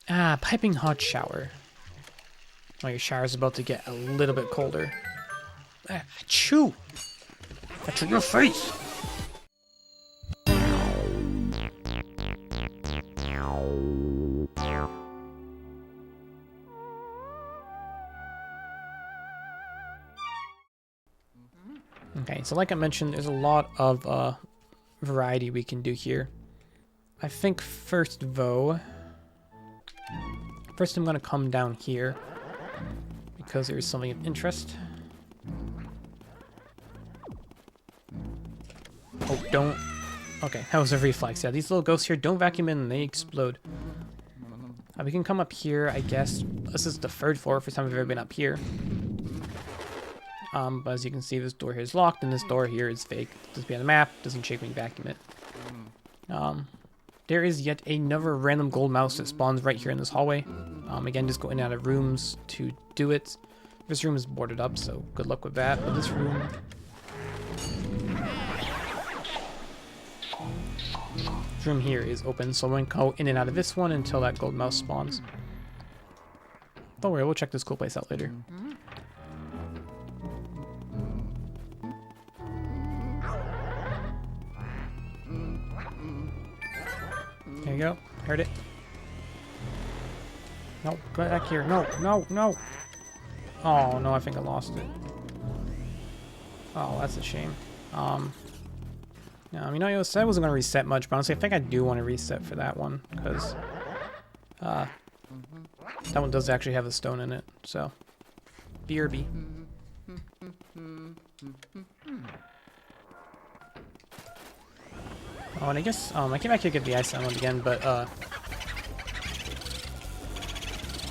Ah, piping hot shower. Oh, your shower's about to get a little bit colder. Ah, achoo! That's in your face! Okay, so like I mentioned, there's a lot of variety we can do here. I think first I'm gonna come down here because there's something of interest. Oh, don't. Okay, that was a reflex. Yeah, these little ghosts here don't vacuum in and they explode. We can come up here, I guess. This is the third floor, first time I've ever been up here. But as you can see, this door here is locked, and this door here is fake. Doesn't be on the map, doesn't shake when you vacuum it. There is yet another random gold mouse that spawns right here in this hallway. Again, just go in and out of rooms to do it. This room is boarded up, so good luck with that. But this room... This room here is open, so I'm going to go in and out of this one until that gold mouse spawns. Don't worry, we'll check this cool place out later. There you go. Heard it. No, go back here. No, no, no. Oh, no, I think I lost it. Oh, that's a shame. You know, I said I wasn't going to reset much, but honestly, I think I do want to reset for that one, because that one does actually have a stone in it, so BRB. Oh, and I guess, I came back here to get the ice element again, but,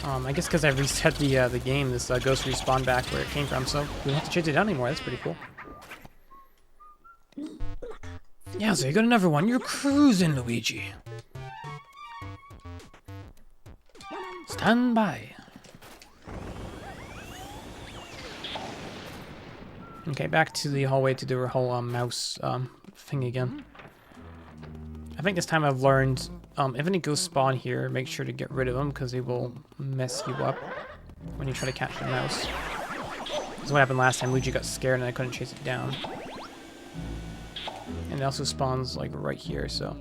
I guess because I reset the game, this ghost respawned back where it came from, so we don't have to chase it down anymore. That's pretty cool. Yeah, so you got another one. You're cruising, Luigi. Stand by. Okay, back to the hallway to do our whole mouse thing again. I think this time I've learned, if any ghosts spawn here, make sure to get rid of them because they will mess you up when you try to catch the mouse. That's what happened last time. Luigi got scared and I couldn't chase it down. And it also spawns like right here, so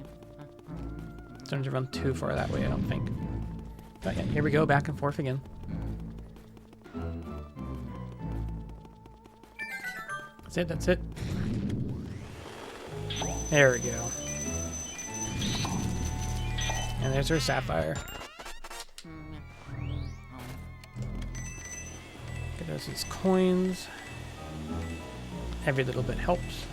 don't have to run too far that way, I don't think. But yeah, here we go, back and forth again. That's it, that's it. There we go. And there's our sapphire. Get us these coins. Every little bit helps.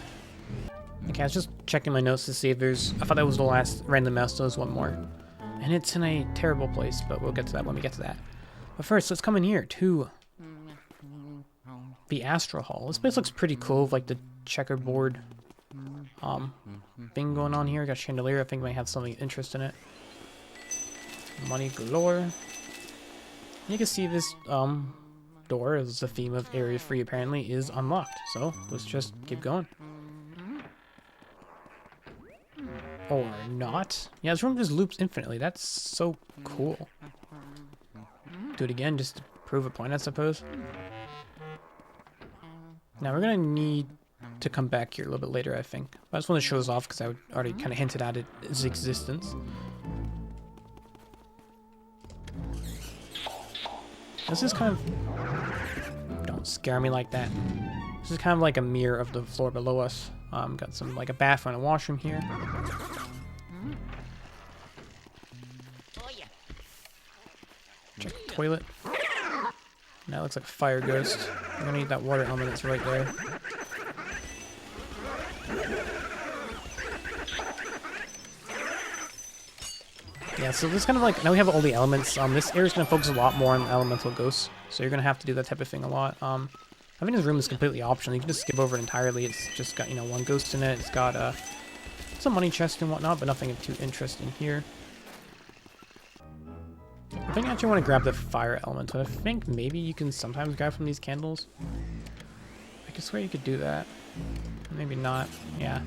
Okay, I was just checking my notes to see if there's... I thought that was the last random mouse, so there's one more. And it's in a terrible place, but we'll get to that when we get to that. But first, let's come in here to the Astral Hall. This place looks pretty cool, with like the checkerboard thing going on here. Got chandelier, I think we might have something of interest in it. Money galore. You can see this door, as the theme of Area 3 apparently, is unlocked. So let's just keep going. Or not. Yeah, this room just loops infinitely. That's so cool. Do it again just to prove a point, I suppose. Now we're gonna need to come back here a little bit later, I think. But I just want to show this off because I already kind of hinted at its existence. This is kind of... Don't scare me like that. This is kind of like a mirror of the floor below us. Got some, like a bathroom and a washroom here. Check the toilet. That looks like a fire ghost. We're gonna need that water element that's right there. Yeah, so this kind of like, now we have all the elements. This area is going to focus a lot more on elemental ghosts, so you're going to have to do that type of thing a lot. I think this room is completely optional. You can just skip over it entirely. It's just got, you know, one ghost in it. It's got some money chest and whatnot, but nothing of too interesting here. I think I actually want to grab the fire element. I think maybe you can sometimes grab from these candles. I could swear you could do that. Maybe not. Yeah.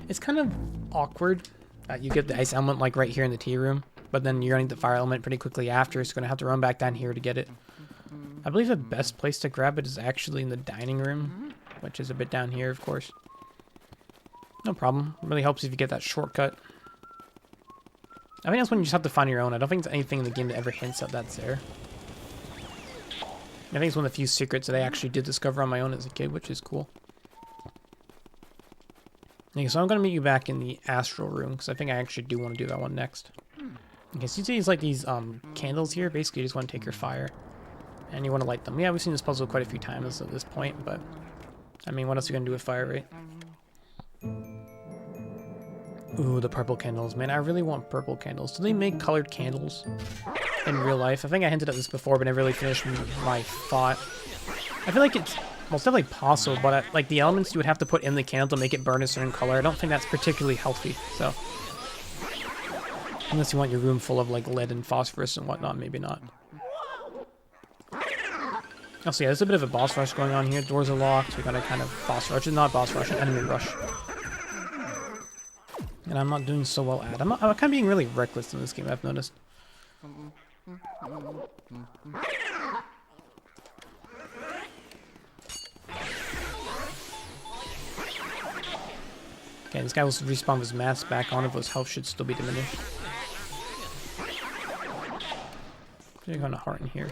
It's kind of awkward that you get the ice element like right here in the tea room. but then you're going to need the fire element pretty quickly after, so you're going to have to run back down here to get it. I believe the best place to grab it is actually in the dining room, which is a bit down here, of course. No problem. It really helps if you get that shortcut. I think that's when you just have to find your own. I don't think there's anything in the game that ever hints at that's there. I think it's one of the few secrets that I actually did discover on my own as a kid, which is cool. Okay, so I'm going to meet you back in the Astral room, because I think I actually do want to do that one next. Okay, so you see these, like, these candles here. Basically, you just want to take your fire, and you want to light them. Yeah, we've seen this puzzle quite a few times at this point, but, I mean, what else are you going to do with fire, right? Ooh, the purple candles. Man, I really want purple candles. Do they make colored candles in real life? I think I hinted at this before, but I never really finished my thought. I feel like it's, well, it's definitely possible, but like the elements you would have to put in the candle to make it burn a certain color, I don't think that's particularly healthy, so. Unless you want your room full of like lead and phosphorus and whatnot, maybe not. Also, yeah, there's a bit of a boss rush going on here. Doors are locked. We gotta kind of boss rush. Not boss rush, an enemy rush. And I'm not doing so well at. I'm kind of being really reckless in this game, I've noticed. Okay, this guy will respawn his mask back on if his health should still be diminished. There's going to heart in here.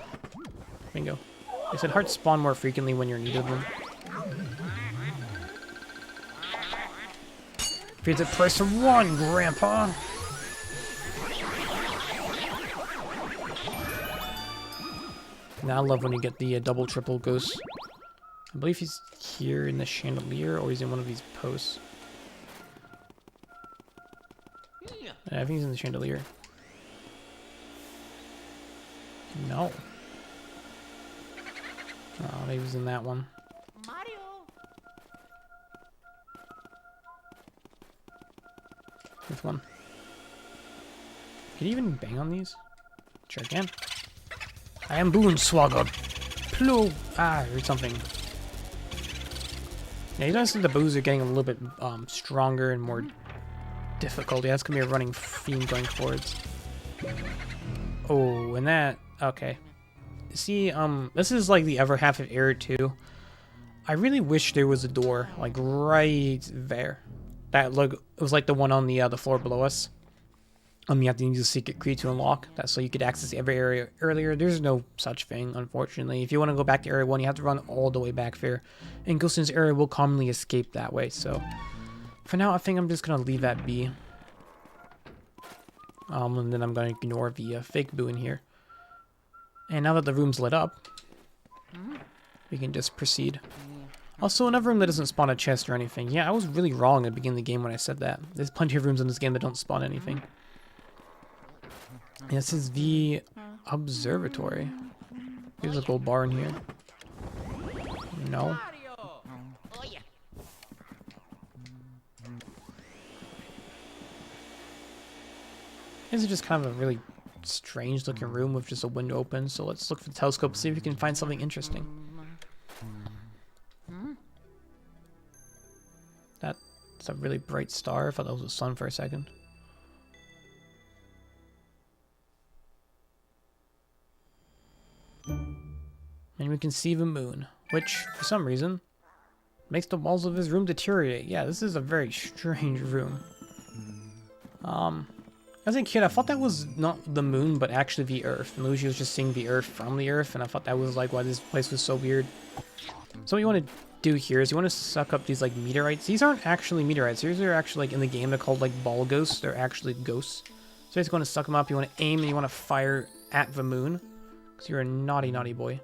Bingo. They said hearts spawn more frequently when you're in need of them. Feeds it press 1, Grandpa. Now I love when you get the double, triple ghosts. I believe he's here in the chandelier, or he's in one of these posts. Yeah, I think he's in the chandelier. No. Oh, maybe he's in that one. Which one? Can you even bang on these? Sure can. I am Boonswoggled. Plug. Or something. Yeah, you notice that the boos are getting a little bit stronger and more difficult. Yeah, that's gonna be a running theme going forwards. Oh, and that. Okay. See, this is like the other half of Error 2. I really wish there was a door, like right there. That look, it was like the one on the floor below us. You have to use a secret key to unlock that, so you could access every area earlier. There's no such thing, unfortunately. If you want to go back to Area 1, you have to run all the way back there. And Ghost in this area will commonly escape that way, so for now, I think I'm just gonna leave that be. And then I'm gonna ignore the fake boo in here. And now that the room's lit up, we can just proceed. Also, another room that doesn't spawn a chest or anything. Yeah, I was really wrong at the beginning of the game when I said that. There's plenty of rooms in this game that don't spawn anything. And this is the Observatory. There's a gold bar in here. No. This is just kind of a really strange looking room with just a window open. So let's look for the telescope, see if we can find something interesting. That's a really bright star. I thought that was the sun for a second. And we can see the moon, which, for some reason, makes the walls of his room deteriorate. Yeah, this is a very strange room. As a kid, I thought that was not the moon, but actually the Earth. And Luigi was just seeing the Earth from the Earth, and I thought that was like why this place was so weird. So what you want to do here is you want to suck up these like meteorites. These aren't actually meteorites. These are actually like in the game. They're called like ball ghosts. They're actually ghosts. So you just want to suck them up. You want to aim and you want to fire at the moon, because you're a naughty, naughty boy.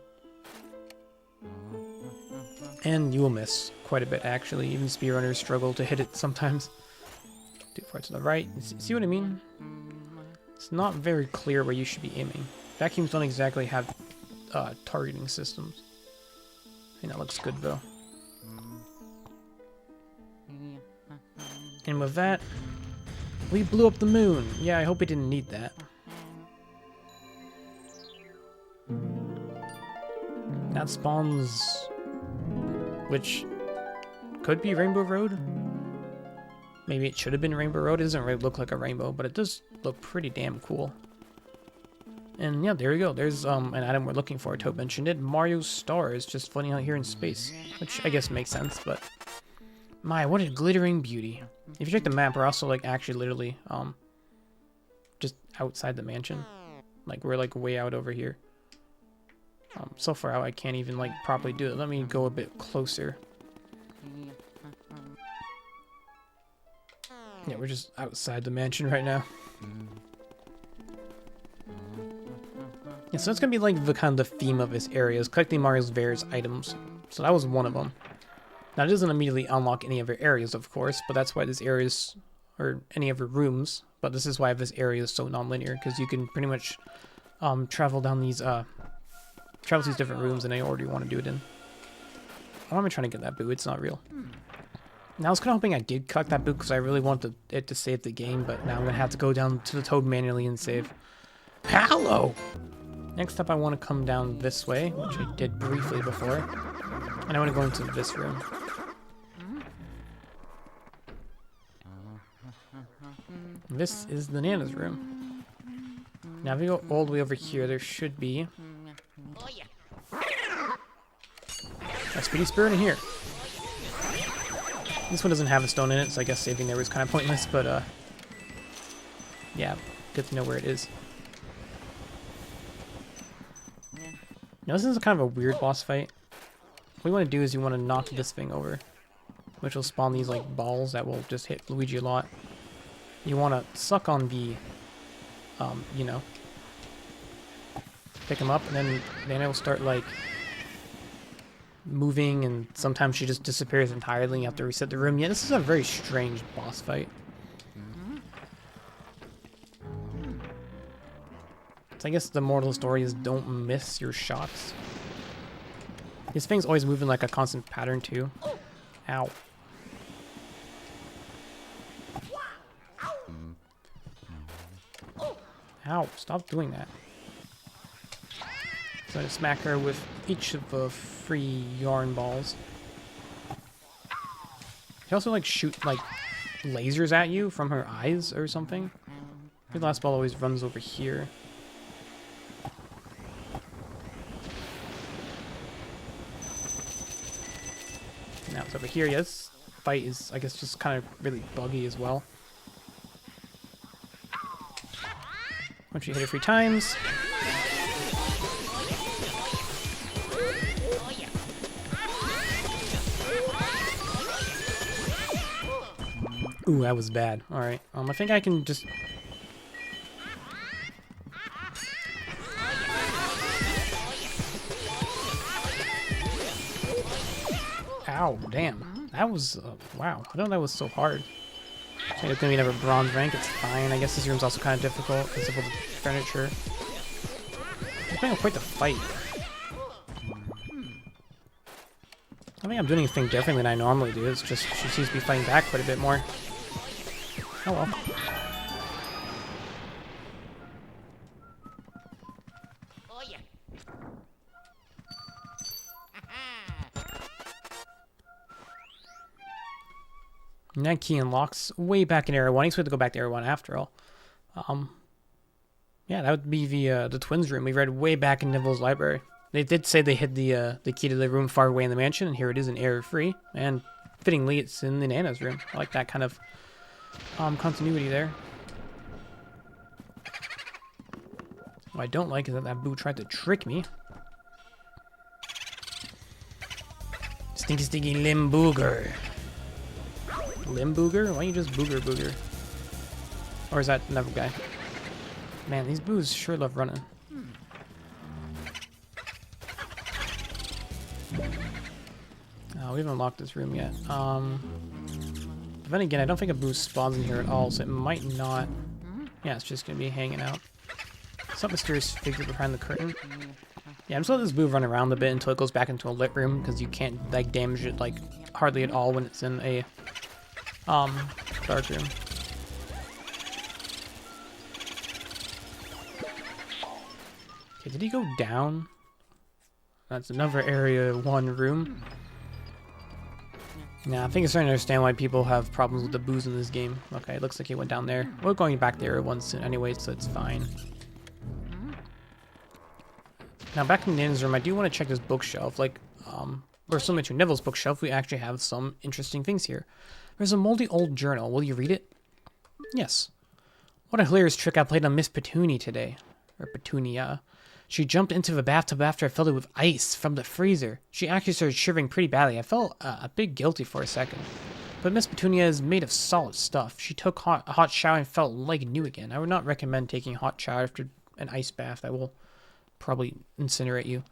And you will miss quite a bit actually. Even speedrunners struggle to hit it sometimes. Too far to the right. See what I mean? It's not very clear where you should be aiming. Vacuums don't exactly have targeting systems. I think that looks good though. And with that, we blew up the moon. Yeah, I hope we didn't need that. That spawns, which could be Rainbow Road. Maybe it should have been Rainbow Road. It doesn't really look like a rainbow, but it does look pretty damn cool. And yeah, there you go. There's an item we're looking for. Toad mentioned it. Mario's star is just floating out here in space, which I guess makes sense, but my, what a glittering beauty. If you check the map, we're also like actually literally just outside the mansion. Like we're like way out over here. So far out I can't even like properly do it. Let me go a bit closer. Yeah, we're just outside the mansion right now. Yeah, so it's gonna be like the kind of the theme of this area is collecting Mario's various items. So that was one of them. Now it doesn't immediately unlock any other areas, of course, but that's why this area is, or any other rooms. But this is why this area is so non-linear, because you can pretty much travel down these travel to these different rooms in any order you want to do it in. Why am I trying to get that boo? It's not real. Now I was kind of hoping I did collect that boo because I really wanted it to save the game, but now I'm gonna have to go down to the Toad manually and save. Hello. Next up, I want to come down this way, which I did briefly before, and I want to go into this room. This is the Nana's room. Now if we go all the way over here, there should be a Speedy Spirit in here. This one doesn't have a stone in it, so I guess saving there was kind of pointless, but yeah, good to know where it is. Now this is kind of a weird boss fight. What you want to do is you want to knock this thing over, which will spawn these like balls that will just hit Luigi a lot. You want to suck on the, you know, pick him up, and then it will start like moving, and sometimes she just disappears entirely. You have to reset the room. Yeah, this is a very strange boss fight. So I guess the moral of the story is don't miss your shots. This thing's always moving like a constant pattern too. Ow. Ow, stop doing that. So I just smack her with each of the 3 yarn balls. She also like shoot like lasers at you from her eyes or something. The last ball always runs over here. Now it's over here. Yeah, this fight is, I guess, just kind of really buggy as well. Once you hit it 3 times. Ooh, that was bad. Alright. I think I can just... Ow, damn. That was... wow. I don't know that was so hard. Okay, it's gonna be another bronze rank. It's fine. I guess this room's also kind of difficult because of all the furniture. It's been quite the fight. I think I'm doing anything different than I normally do. It's just she seems to be fighting back quite a bit more. Oh well. That key unlocks way back in Area 1. I guess we have to go back to Area 1 after all. Yeah, that would be the twins' room. We read way back in Nibel's library. They did say they hid the key to the room far away in the mansion, and here it is in Area 3. And fittingly, it's in the Nana's room. I like that kind of continuity there. What I don't like is that boo tried to trick me. Stinky, stinky Limbooger. Limbooger? Why don't you just booger? Or is that another guy? Man, these boos sure love running. Oh, we haven't unlocked this room yet. But then again, I don't think a boo spawns in here at all, so it might not... Yeah, it's just gonna be hanging out. Some mysterious figure behind the curtain. Yeah, I'm just letting this boo run around a bit until it goes back into a lit room, because you can't, like, damage it, like, hardly at all when it's in a, dark room. Okay, did he go down? That's another Area 1 room. Now, I think I'm starting to understand why people have problems with the boos in this game. Okay, it looks like he went down there. We're going back to Area 1 soon anyway, so it's fine. Now back in Nana's room, I do want to check this bookshelf. Like, or similar to Neville's bookshelf, we actually have some interesting things here. There's a moldy old journal. Will you read it? Yes. What a hilarious trick I played on Miss Petunia today. Or Petunia. She jumped into the bathtub after I filled it with ice from the freezer. She actually started shivering pretty badly. I felt a bit guilty for a second. But Miss Petunia is made of solid stuff. She took a hot shower and felt like new again. I would not recommend taking a hot shower after an ice bath. That will probably incinerate you.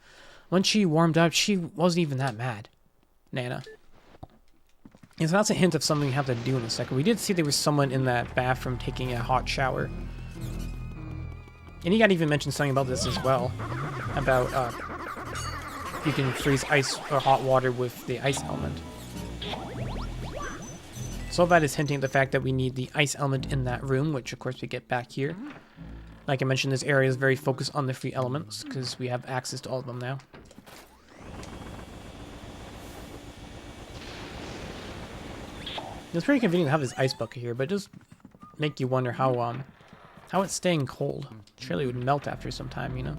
When she warmed up, she wasn't even that mad. Nana. And so that's a hint of something we have to do in a second. We did see there was someone in that bathroom taking a hot shower. And he got even mentioned something about this as well. About, you can freeze ice or hot water with the ice element. So that is hinting at the fact that we need the ice element in that room, which of course we get back here. Like I mentioned, this area is very focused on the free elements, because we have access to all of them now. It's pretty convenient to have this ice bucket here, but it does make you wonder how it's staying cold. Surely it would melt after some time, you know?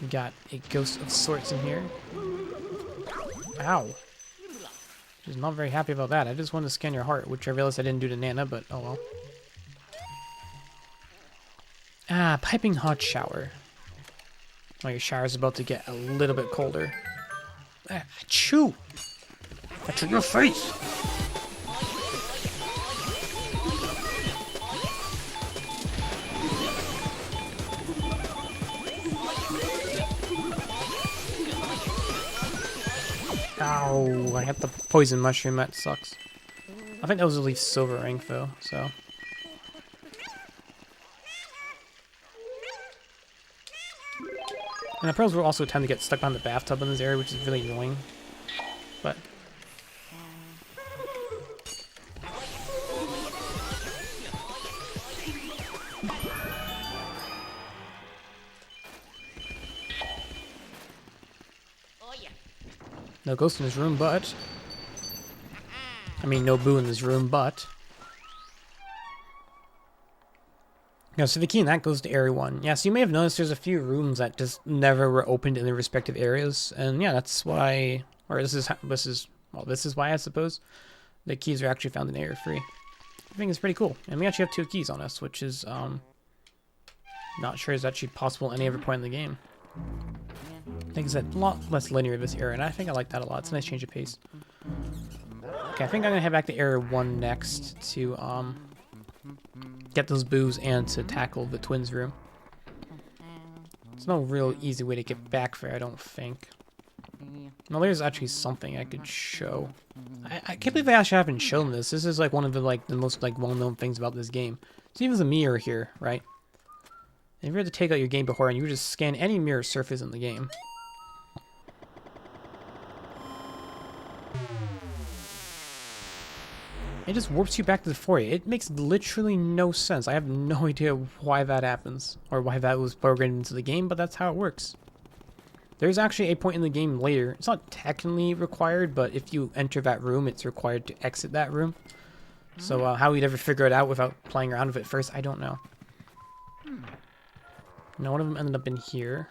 We got a ghost of sorts in here. Ow. She's not very happy about that. I just wanted to scan your heart, which I realized I didn't do to Nana, but oh well. Ah, piping hot shower. Well, your shower's about to get a little bit colder. Ah, achoo! That's in your face! Ow, I have the poison mushroom, that sucks. I think that was at least silver ring though, so. And the pearls will also tend to get stuck behind the bathtub in this area, which is really annoying. But no ghost in this room, but I mean no boo in this room, but yeah, so the key in that goes to area 1. Yeah, so you may have noticed there's a few rooms that just never were opened in their respective areas, and yeah, that's why, or this is why I suppose the keys are actually found in area 3. I think it's pretty cool, and we actually have 2 keys on us, which is not sure is actually possible at any other point in the game. I think it's a lot less linear this area, and I think I like that a lot. It's a nice change of pace. Okay, I think I'm gonna head back to area 1 next to get those boos and to tackle the twins room. There's no real easy way to get back there, I don't think. No, there's actually something I could show. I can't believe I actually haven't shown this. This is like one of the most well-known things about this game. So even the mirror here, right? If you were to take out your Game Boy Horror and you were to scan any mirror surface in the game, it just warps you back to the foyer. It makes literally no sense. I have no idea why that happens, or why that was programmed into the game, but that's how it works. There's actually a point in the game later, it's not technically required, but if you enter that room, it's required to exit that room. So how we'd ever figure it out without playing around with it first, I don't know. Now one of them ended up in here.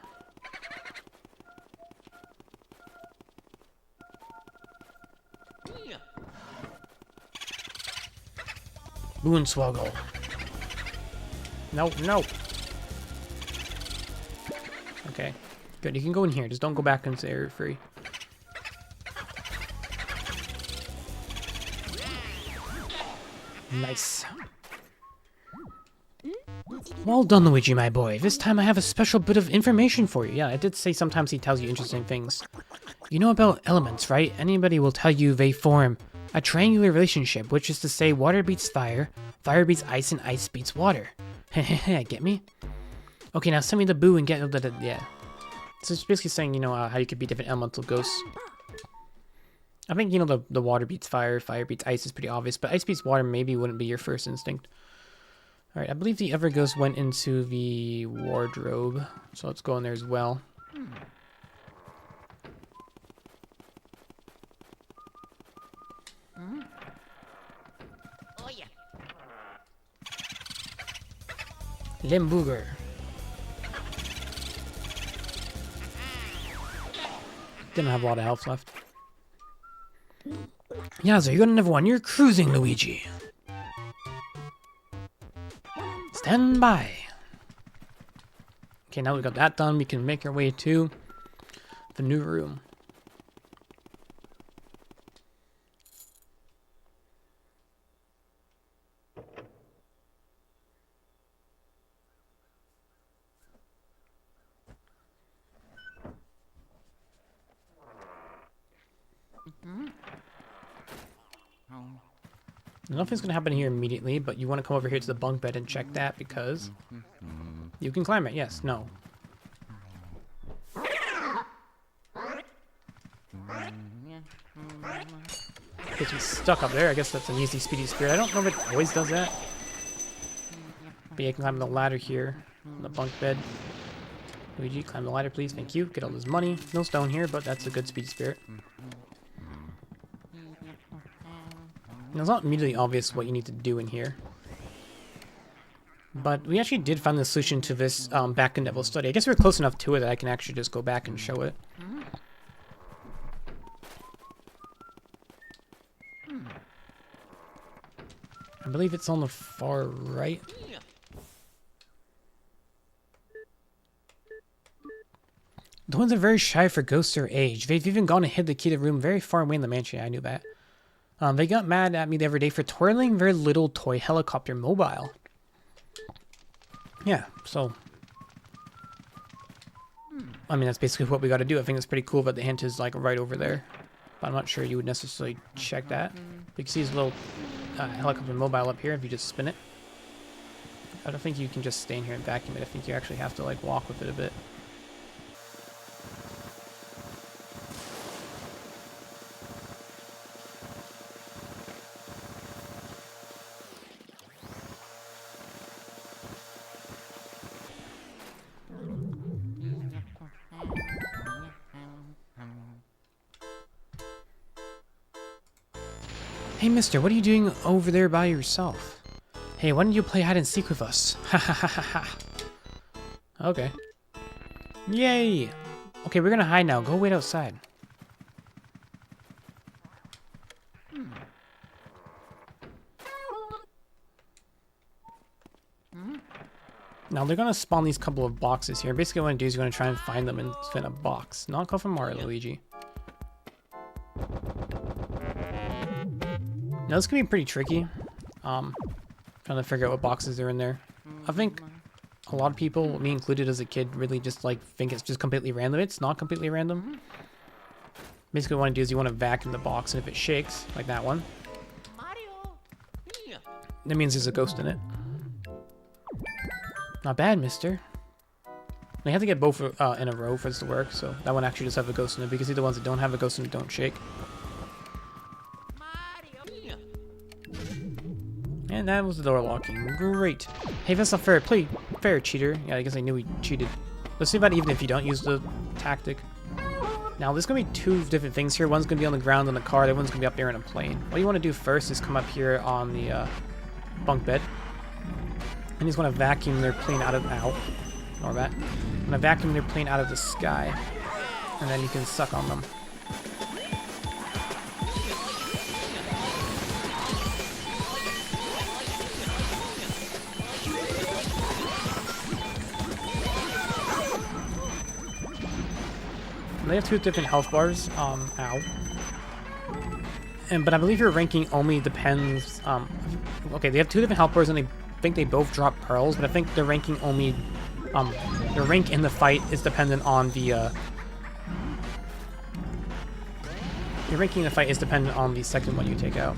Boonswoggle. No, no. Okay, good. You can go in here. Just don't go back into area 3. Nice. Well done, Luigi, my boy. This time I have a special bit of information for you. Yeah, I did say sometimes he tells you interesting things. You know about elements, right? Anybody will tell you they form a triangular relationship, which is to say water beats fire, fire beats ice, and ice beats water. Get me? Okay, now send me the boo and get yeah. So it's basically saying, you know, how you could be different elemental ghosts. I think, you know, the water beats fire, fire beats ice is pretty obvious, but ice beats water maybe wouldn't be your first instinct. Alright, I believe the other ghost went into the wardrobe, so let's go in there as well. Limburger. Didn't have a lot of health left. Yeah, so you're gonna never win. You're cruising, Luigi. Stand by. Okay, now we got that done. We can make our way to the new room. Nothing's gonna happen here immediately, but you want to come over here to the bunk bed and check that because you can climb it. Yes, no. Gets me stuck up there. I guess that's an easy speedy spirit. I don't know if it always does that. But yeah, you can climb the ladder here on the bunk bed. Luigi, climb the ladder, please. Thank you. Get all this money. No stone here, but that's a good speedy spirit. Now, it's not immediately obvious what you need to do in here. But we actually did find the solution to this back in Devil's Study. I guess we're close enough to it that I can actually just go back and show it. I believe it's on the far right. The ones are very shy for ghosts their age. They've even gone and hid the key to the room very far away in the mansion. I knew that. They got mad at me the other day for twirling their little toy helicopter mobile. Yeah, so... I mean, that's basically what we got to do. I think it's pretty cool that the hint is, like, right over there. But I'm not sure you would necessarily check that. You can see his little helicopter mobile up here if you just spin it. I don't think you can just stay in here and vacuum it. I think you actually have to, like, walk with it a bit. Hey mister, what are you doing over there by yourself? Hey, why don't you play hide and seek with us? Ha ha ha ha ha. Okay. Yay! Okay, we're gonna hide now. Go wait outside. Now they're gonna spawn these couple of boxes here. Basically what I'm gonna do is you're gonna try and find them and spin a box. Not call for Mario, Luigi. Now this can be pretty tricky. Trying to figure out what boxes are in there. I think a lot of people, me included as a kid, really just like think it's just completely random. It's not completely random. Basically what you want to do is you want to vacuum the box, and if it shakes, like that one, that means there's a ghost in it. Not bad, mister. You have to get both in a row for this to work, so that one actually does have a ghost in it, because the ones that don't have a ghost in it don't shake. And that was the door locking. Great. Hey, that's not fair. Play fair, cheater. Yeah, I guess I knew he cheated. Let's see about even if you don't use the tactic. Now, there's going to be two different things here. One's going to be on the ground in a car. The other one's going to be up there in a plane. What you want to do first is come up here on the bunk bed. And he's going to vacuum their plane out of... Ow. Ignore that. I'm going to vacuum their plane out of the sky. And then you can suck on them. They have two different health bars. Ow. But I believe your ranking only depends. Okay, they have two different health bars, and I think they both drop pearls. But I think their ranking only, their rank in the fight is dependent on the. Your ranking in the fight is dependent on the second one you take out.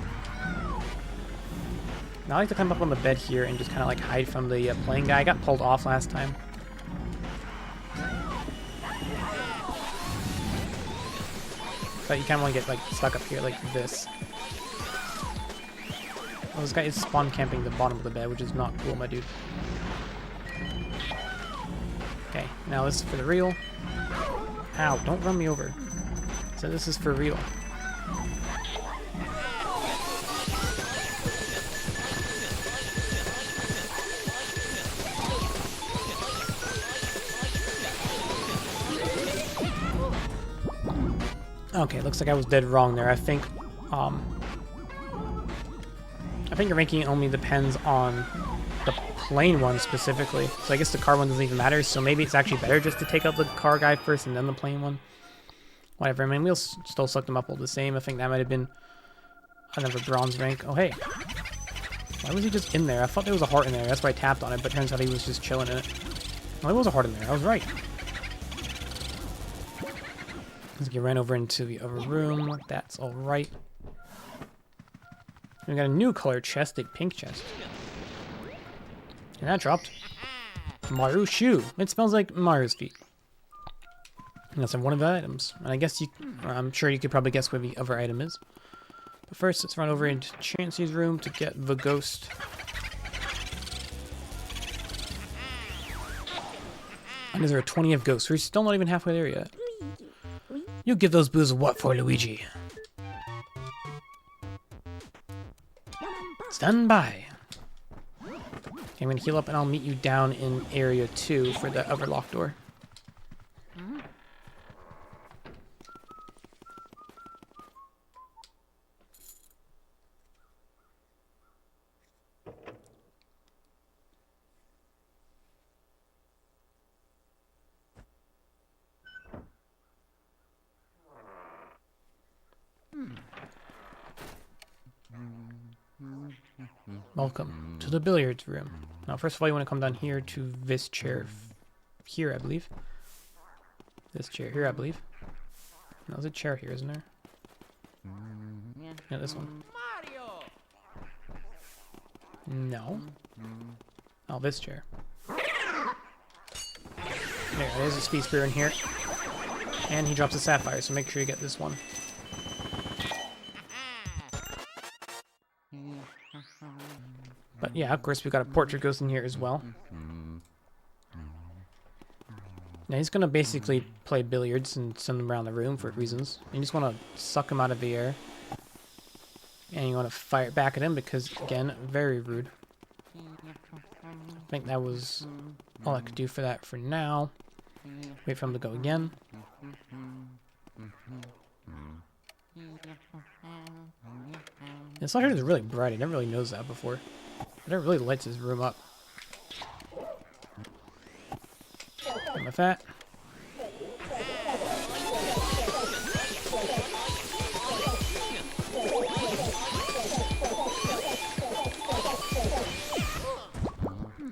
Now I like to climb up on the bed here and just kind of like hide from the plane guy. I got pulled off last time. But you kind of want to get like stuck up here like this. Well, this guy is spawn camping the bottom of the bed, which is not cool, my dude. Okay, now this is for the real. Ow, don't run me over. So this is for real. Okay, looks like I was dead wrong there. I think your ranking only depends on the plane one specifically. So I guess the car one doesn't even matter. So maybe it's actually better just to take out the car guy first and then the plane one. Whatever. I mean, we'll still suck them up all the same. I think that might have been another bronze rank. Oh, hey. Why was he just in there? I thought there was a heart in there. That's why I tapped on it, but turns out he was just chilling in it. Well, there was a heart in there. I was right. Let's get ran over into the other room. That's all right. We got a new color chest, a pink chest. And that dropped. Maru's shoe. It smells like Maru's feet. And that's one of the items. And I guess I'm sure you could probably guess where the other item is. But first, let's run over into Chancey's room to get the ghost. And is there a 20th ghost? We're still not even halfway there yet. You give those boos what for, Luigi? Stand by. Okay, I'm gonna heal up and I'll meet you down in area 2 for the other locked door. Welcome to the billiards room. Now, first of all, you want to come down here to this chair here, I believe. This chair here, I believe. No, there's a chair here, isn't there? Yeah, this one. No. Oh, this chair. There's a speed spear in here. And he drops a sapphire, so make sure you get this one. But yeah, of course, we got a portrait ghost in here as well. Now he's gonna basically play billiards and send them around the room for reasons. You just want to suck him out of the air. And you want to fire back at him because, again, very rude. I think that was all I could do for that for now. Wait for him to go again. This lighter is really bright. I never really noticed that before. But it really lights his room up. And with that.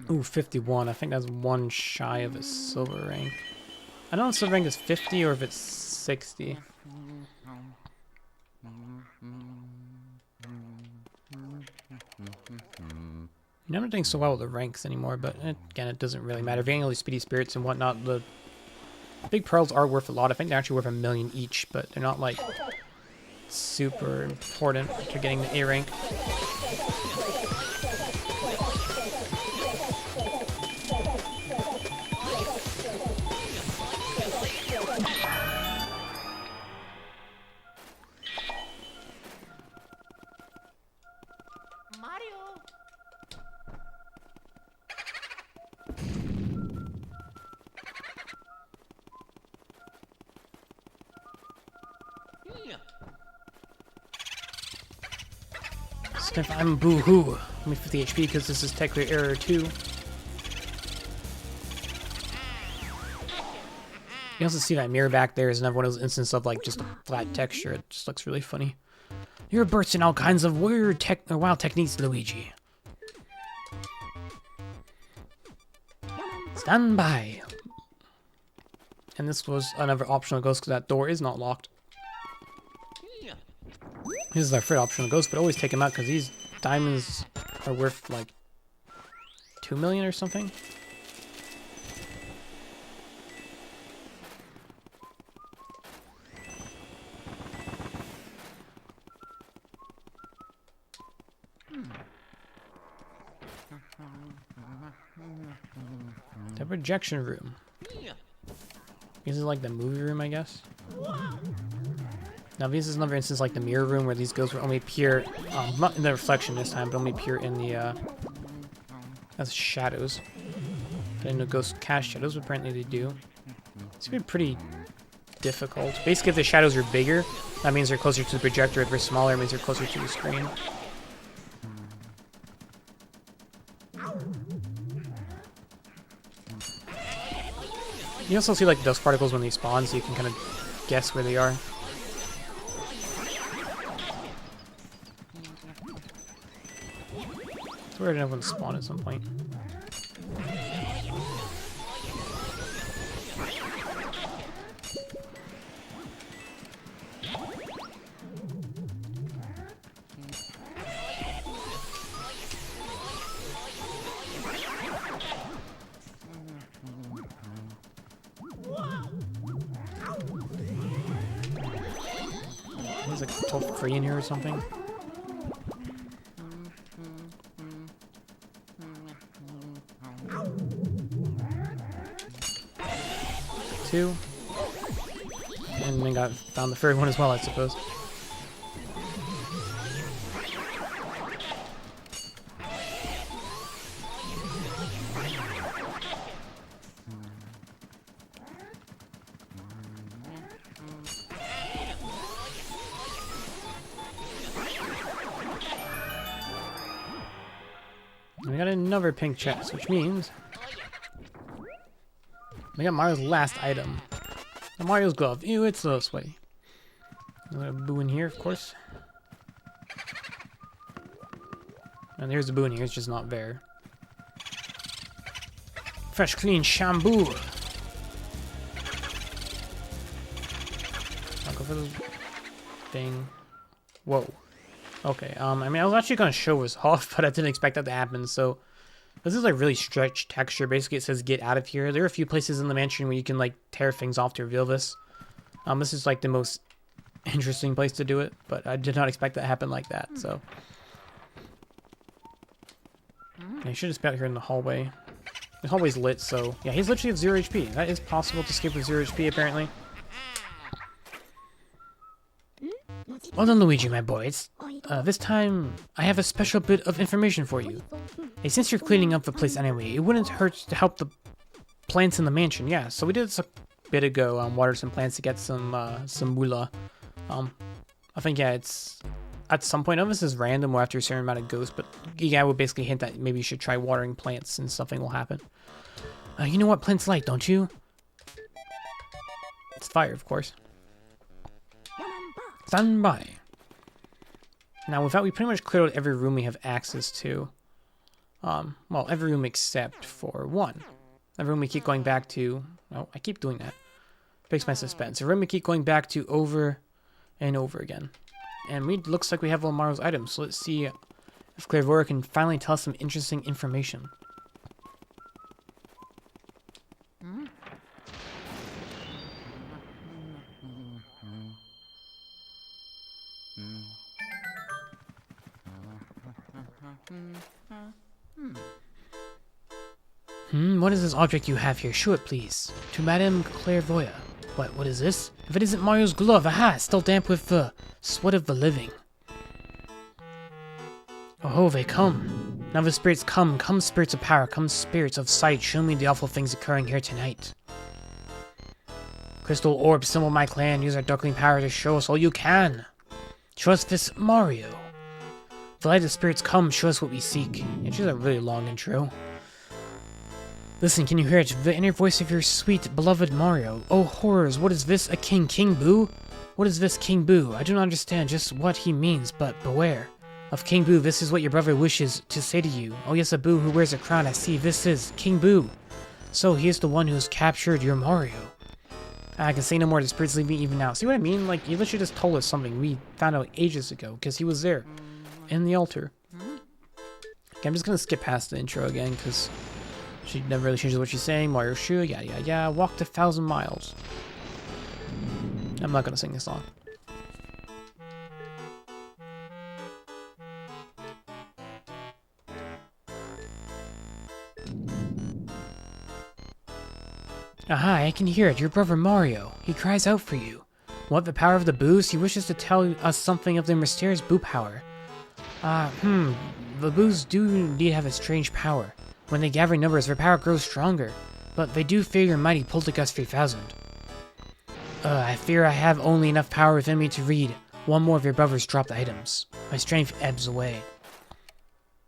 Ooh, 51. I think that's one shy of a silver rank. I don't know if silver rank is 50 or if it's 60. I'm not doing so well with the ranks anymore, but again, it doesn't really matter. If you're getting all these speedy spirits and whatnot, the big pearls are worth a lot. I think they're actually worth 1 million each, but they're not like super important to getting the A rank. Sniff, I'm boo-hoo. Give me 50 HP because this is technically error 2. You can also see that mirror back there is another one of those instances of like just a flat texture. It just looks really funny. You're bursting all kinds of weird wild techniques, Luigi. Stand by. And this was another optional ghost because that door is not locked. This is our third optional ghost, but always take him out because these diamonds are worth like 2 million or something. The projection room. This is like the movie room, I guess. Now this is another instance like the mirror room where these ghosts will only appear, not in the reflection this time, but only appear in the, as shadows. I didn't know ghosts cast shadows, but apparently they do. It's gonna be pretty difficult. Basically, if the shadows are bigger, that means they're closer to the projector. If they're smaller, it means they're closer to the screen. You also see like dust particles when they spawn, so you can kind of guess where they are. So we're gonna have to spawn at some point. There's like a toll free in here or something. Two. And then found the third one as well, I suppose. We got another pink chest, which means we got Mario's last item. And Mario's glove. Ew, it's so sweaty. Another boo in here, of course. And there's the boo in here, it's just not there. Fresh, clean shampoo. I'll go for the thing. Whoa. Okay, I mean, I was actually going to show us off, but I didn't expect that to happen, so... This is like really stretched texture. Basically, it says get out of here. There are a few places in the mansion where you can like tear things off to reveal this. This is like the most interesting place to do it, but I did not expect that to happen like that, so... Yeah, he should just be out here in the hallway. The hallway's lit, so... Yeah, he's literally at 0 HP. That is possible to skip with 0 HP, apparently. Well done, Luigi, my boy. This time, I have a special bit of information for you. Hey, since you're cleaning up the place anyway, it wouldn't hurt to help the plants in the mansion. Yeah, so we did this a bit ago, water some plants to get some moolah. I think, yeah, it's... At some point, this is random or after a certain amount of ghosts, but yeah, I would basically hint that maybe you should try watering plants and something will happen. You know what plants like, don't you? It's fire, of course. Stand by. Now, with that, we pretty much cleared out every room we have access to. Well, every room except for one. The room we keep going back to... Oh, I keep doing that. Fix my suspense. A room we keep going back to over and over again. And looks like we have all Mario's items, so let's see if Clairvoya can finally tell us some interesting information. What is this object you have here? Show it, please. To Madame Clairvoya. What is this? If it isn't Mario's glove, aha! It's still damp with the sweat of the living. Oh, they come. Now the spirits come. Come, spirits of power. Come, spirits of sight. Show me the awful things occurring here tonight. Crystal orb, symbol of my clan. Use our darkling power to show us all you can. Show us this Mario. The light of spirits come. Show us what we seek. It's just a really long intro. Listen, can you hear it? The inner voice of your sweet, beloved Mario. Oh, horrors, what is this? A king? King Boo? What is this King Boo? I do not understand just what he means, but beware. Of King Boo, this is what your brother wishes to say to you. Oh yes, a Boo who wears a crown, I see. This is King Boo. So, he is the one who has captured your Mario. I can say no more, the spirits leave me even now. See what I mean? Like, he literally just told us something we found out ages ago, because he was there. In the altar. Okay, I'm just gonna skip past the intro again, because... She never really changes what she's saying. Mario shoe, yeah. Walked 1,000 miles. I'm not gonna sing this song. Aha, I can hear it. Your brother Mario. He cries out for you. What, the power of the Boos? He wishes to tell us something of their mysterious Boo power. The Boos do indeed have a strange power. When they gather in numbers, their power grows stronger, but they do fear your mighty Poltergust 3000. I fear I have only enough power within me to read one more of your brother's dropped items. My strength ebbs away.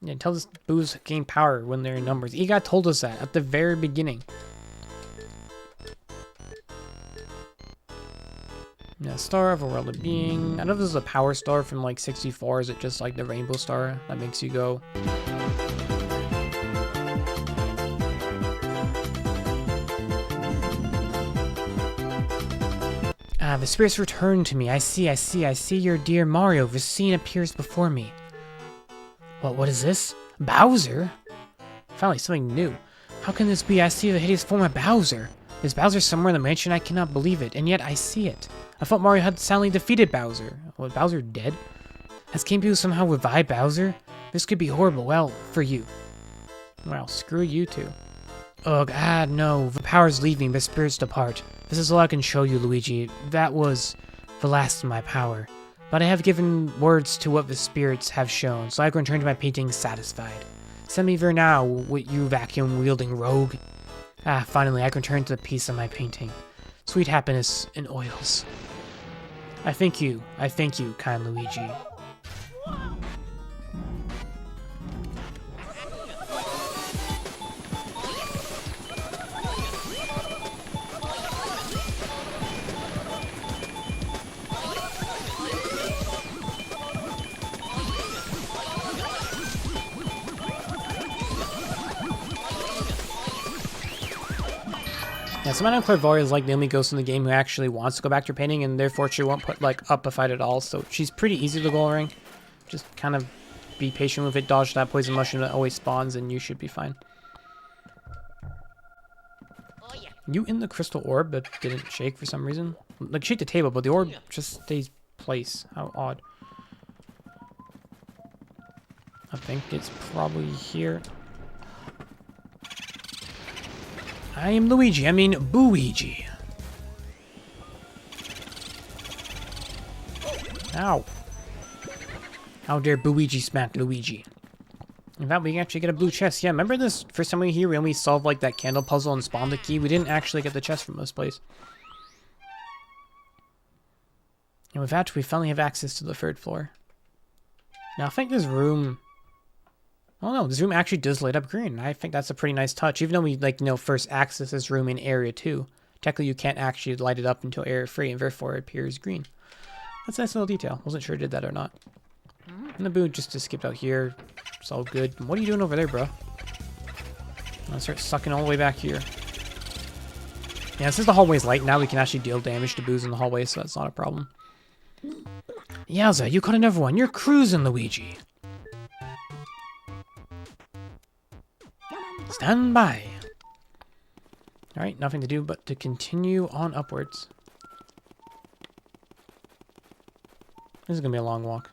Yeah, tell this booze gain power when they're in numbers. Egot told us that at the very beginning. Yeah, Star of a World of Being. I don't know if this is a power star from like 64. Is it just like the rainbow star that makes you go? The spirits return to me. I see your dear Mario. The scene appears before me. What is this? Bowser? Finally, something new. How can this be? I see the hideous form of Bowser. Is Bowser somewhere in the mansion? I cannot believe it, and yet I see it. I thought Mario had soundly defeated Bowser. Was Bowser dead? Has King Boo somehow revived Bowser? This could be horrible. Well, for you. Well, screw you two. Ugh, no. The powers leave me, the spirits depart. This is all I can show you, Luigi. That was the last of my power. But I have given words to what the spirits have shown, so I can return to my painting satisfied. Send me there now, you vacuum-wielding rogue. Finally, I can return to the piece of my painting. Sweet happiness in oils. I thank you, kind Luigi. Yeah, somehow Clairvoya is like the only ghost in the game who actually wants to go back to her painting, and therefore she won't put like up a fight at all. So she's pretty easy to go ring. Just kind of be patient with it, dodge that poison mushroom that always spawns, and you should be fine. You in the crystal orb that didn't shake for some reason? Like shake the table, but the orb just stays place. How odd. I think it's probably here. I am Luigi. I mean, Booigi. Ow. How dare Booigi smack Luigi. In fact, we can actually get a blue chest. Yeah, remember this first time we were here, we only solved like that candle puzzle and spawned the key? We didn't actually get the chest from this place. And with that, we finally have access to the third floor. Now, I think this room... Oh no, this room actually does light up green. I think that's a pretty nice touch. Even though we, like, you know, first access this room in Area 2, technically you can't actually light it up until Area 3, and therefore it appears green. That's a nice little detail. Wasn't sure it did that or not. And the boo just skipped out here. It's all good. What are you doing over there, bro? I'll start sucking all the way back here. Yeah, since the hallway's light now, we can actually deal damage to boos in the hallway, so that's not a problem. Yowza, you caught another one. You're cruising, Luigi. Stand by. Alright, nothing to do but to continue on upwards. This is going to be a long walk.